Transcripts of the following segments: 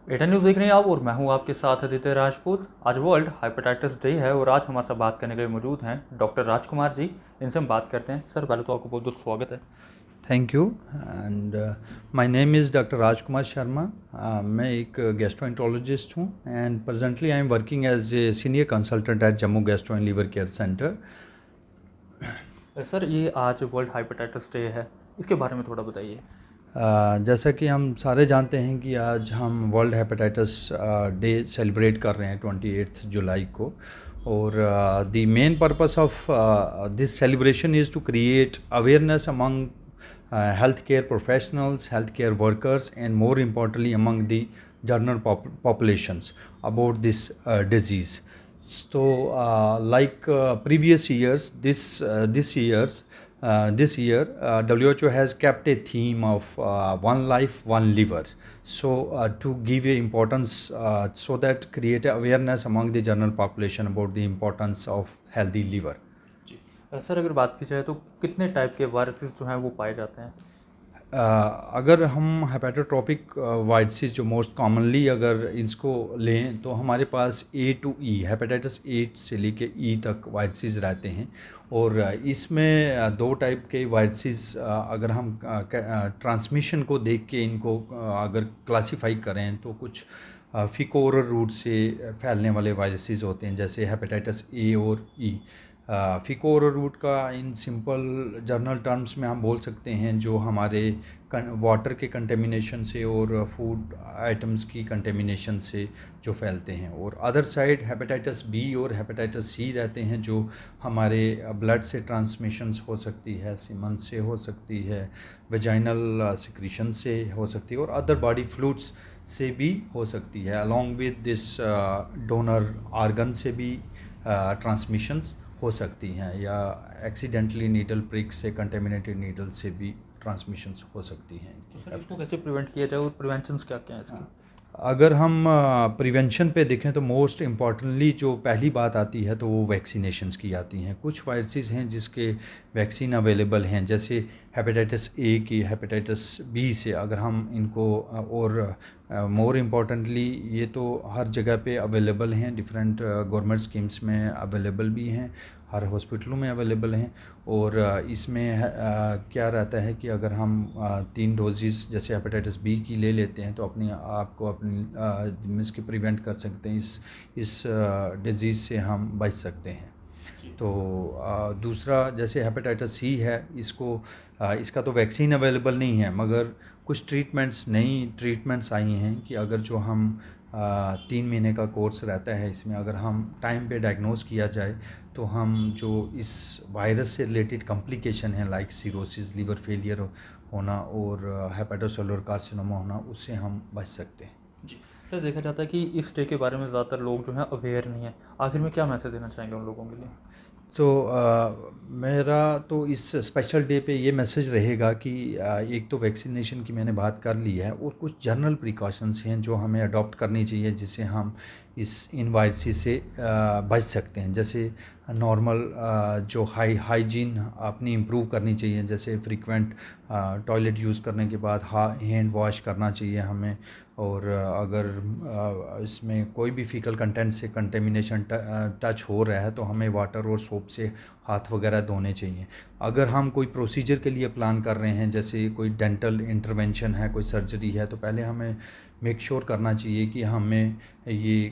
एटा news देख रहे हैं आप और मैं हूं आपके साथ आदित्य राजपूत। आज वर्ल्ड हेपेटाइटिस डे है और आज हमारे साथ बात करने के लिए मौजूद हैं डॉक्टर राजकुमार जी। इनसे हम बात करते हैं। सर पहले तो आपको बहुत बहुत स्वागत है। Thank you and my name is doctor Rajkumar Sharma. मैं एक गैस्ट्रोएंटरोलॉजिस्ट हूँ and presently I am working as a senior consultant at Jammu gastro and liver care centre. Sir ये आज वर्ल्ड हेपेटाइटिस डे है, इसके बारे में थोड़ा बताइए। जैसा कि हम सारे जानते हैं कि आज हम वर्ल्ड हेपेटाइटिस डे सेलिब्रेट कर रहे हैं 28 जुलाई को। और the main purpose of this celebration is to create awareness among healthcare professionals, healthcare workers, and more importantly among the general populations about this disease. So, like previous years, this year WHO has kept a theme of one life, one liver. So, to give a importance, so that create awareness among the general population about the importance of healthy liver. Sir अगर बात की जाए तो कितने type के viruses जो हैं वो पाए जाते हैं? अगर हम हेपेटोट्रोपिक वायरसेस जो मोस्ट कॉमनली अगर इसको लें तो हमारे पास ए टू ई हेपेटाइटिस ए से लेके ई तक वायरसेस रहते हैं। और इसमें दो टाइप के वायरसेस अगर हम ट्रांसमिशन को देख के इनको अगर क्लासिफाई करें तो कुछ फिकोरल रूट से फैलने वाले वायरसेस होते हैं, जैसे हेपेटाइटिस ए और ई। फिकोरल रूट का इन सिंपल जर्नल टर्म्स में हम बोल सकते हैं जो हमारे वाटर के कंटेमिनेशन से और फूड आइटम्स की कंटेमिनेशन से जो फैलते हैं। और अदर साइड हेपेटाइटिस बी और हेपेटाइटिस सी रहते हैं जो हमारे ब्लड से ट्रांसमिशंस हो सकती है, सीमन से हो सकती है, वेजाइनल सिक्रीशन से हो सकती है और अदर बॉडी फ्लूइड्स से भी हो सकती है। Along with this donor organ से भी ट्रांसमिशंस हो सकती हैं, या एक्सीडेंटली नीडल प्रिक से कंटेमिनेटेड नीडल से भी ट्रांसमिशंस हो सकती हैं। तो सर इसको कैसे प्रिवेंट किया जाए और प्रिवेंशंस क्या क्या हैं इसके? अगर हम प्रिवेंशन पे देखें तो मोस्ट इम्पॉर्टेंटली जो पहली बात आती है तो वो वैक्सीनेशंस की आती हैं। कुछ वायरसेस हैं जिसके वैक्सीन अवेलेबल हैं, जैसे हेपेटाइटिस ए की, हेपेटाइटिस बी से अगर हम इनको और मोर इम्पॉर्टेंटली ये तो हर जगह पे अवेलेबल हैं, डिफरेंट गवर्नमेंट स्कीम्स में अवेलेबल भी हैं, हर हॉस्पिटलों में अवेलेबल हैं। और इसमें क्या रहता है कि अगर हम 3 डोजेस जैसे हेपेटाइटिस बी की ले लेते हैं तो अपने आप को अपनी इसकी प्रिवेंट कर सकते हैं, इस डिज़ीज़ से हम बच सकते हैं। तो दूसरा जैसे हेपेटाइटिस सी है, इसका तो वैक्सीन अवेलेबल नहीं है, मगर कुछ नई ट्रीटमेंट्स आई हैं कि अगर जो हम 3 महीने का कोर्स रहता है, इसमें अगर हम टाइम पे डायग्नोज किया जाए तो हम जो इस वायरस से रिलेटेड कॉम्प्लिकेशन है लाइक सीरोसिस, लीवर फेलियर होना और हेपेटोसेलुलर कार्सिनोमा होना, उससे हम बच सकते हैं। जी सर, देखा जाता है कि इस डे के बारे में ज़्यादातर लोग जो हैं अवेयर नहीं है। आखिर में क्या मैसेज देना चाहेंगे उन लोगों के लिए? तो मेरा तो इस स्पेशल डे पे ये मैसेज रहेगा कि एक तो वैक्सीनेशन की मैंने बात कर ली है और कुछ जनरल प्रिकॉशंस हैं जो हमें अडॉप्ट करनी चाहिए जिससे हम इन वायरसेस से बच सकते हैं। जैसे नॉर्मल जो हाइजीन अपनी इम्प्रूव करनी चाहिए, जैसे फ्रीक्वेंट टॉयलेट यूज़ करने के बाद हैंड वॉश करना चाहिए हमें। और अगर इसमें कोई भी फीकल कंटेंट से कंटेमिनेशन टच हो रहा है तो हमें वाटर और सोप से हाथ वगैरह धोने चाहिए। अगर हम कोई प्रोसीजर के लिए प्लान कर रहे हैं, जैसे कोई डेंटल इंटरवेंशन है, कोई सर्जरी है, तो पहले हमें मेक श्योर करना चाहिए कि हमें ये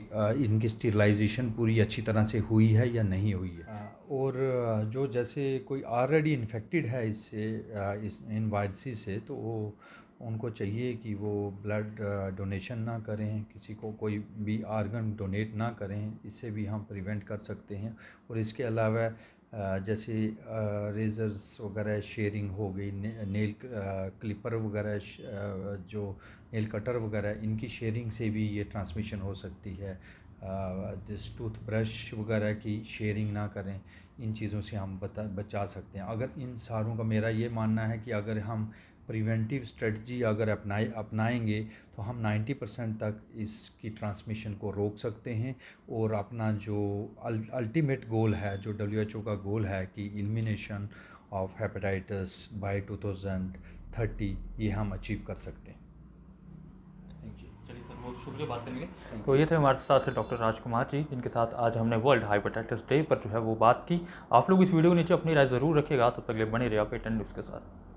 इनकी स्टीरलाइजेशन पूरी अच्छी तरह से हुई है या नहीं हुई है। और जो जैसे कोई ऑलरेडी इन्फेक्टेड है इन वायरसेस से, तो वो उनको चाहिए कि वो ब्लड डोनेशन ना करें, किसी को कोई भी आर्गन डोनेट ना करें, इससे भी हम प्रिवेंट कर सकते हैं। और इसके अलावा जैसे रेज़र्स वगैरह शेयरिंग हो गई, नेल क्लिपर वगैरह, जो नेल कटर वगैरह, इनकी शेयरिंग से भी ये ट्रांसमिशन हो सकती है। जिस टूथब्रश वगैरह की शेयरिंग ना करें, इन चीज़ों से हम बचा सकते हैं। अगर इन सारों का मेरा ये मानना है कि अगर हम प्रिवेंटिव स्ट्रेटजी अगर अपनाएंगे तो हम 90% तक इसकी ट्रांसमिशन को रोक सकते हैं। और अपना जो अल्टीमेट गोल है, जो WHO का गोल है कि एलिमिनेशन ऑफ हेपेटाइटिस बाय 2030, ये हम अचीव कर सकते हैं। Thank you. चलिए सर, बहुत शुक्रिया बात करने के। तो ये थे हमारे साथ डॉक्टर राजकुमार जी, जिनके साथ आज हमने वर्ल्ड हेपेटाइटिस डे पर जो है वो बात की। आप लोग इस वीडियो के नीचे अपनी राय ज़रूर रखिएगा। तब तक के लिए बने रहिए आप 8 न्यूज़ के साथ।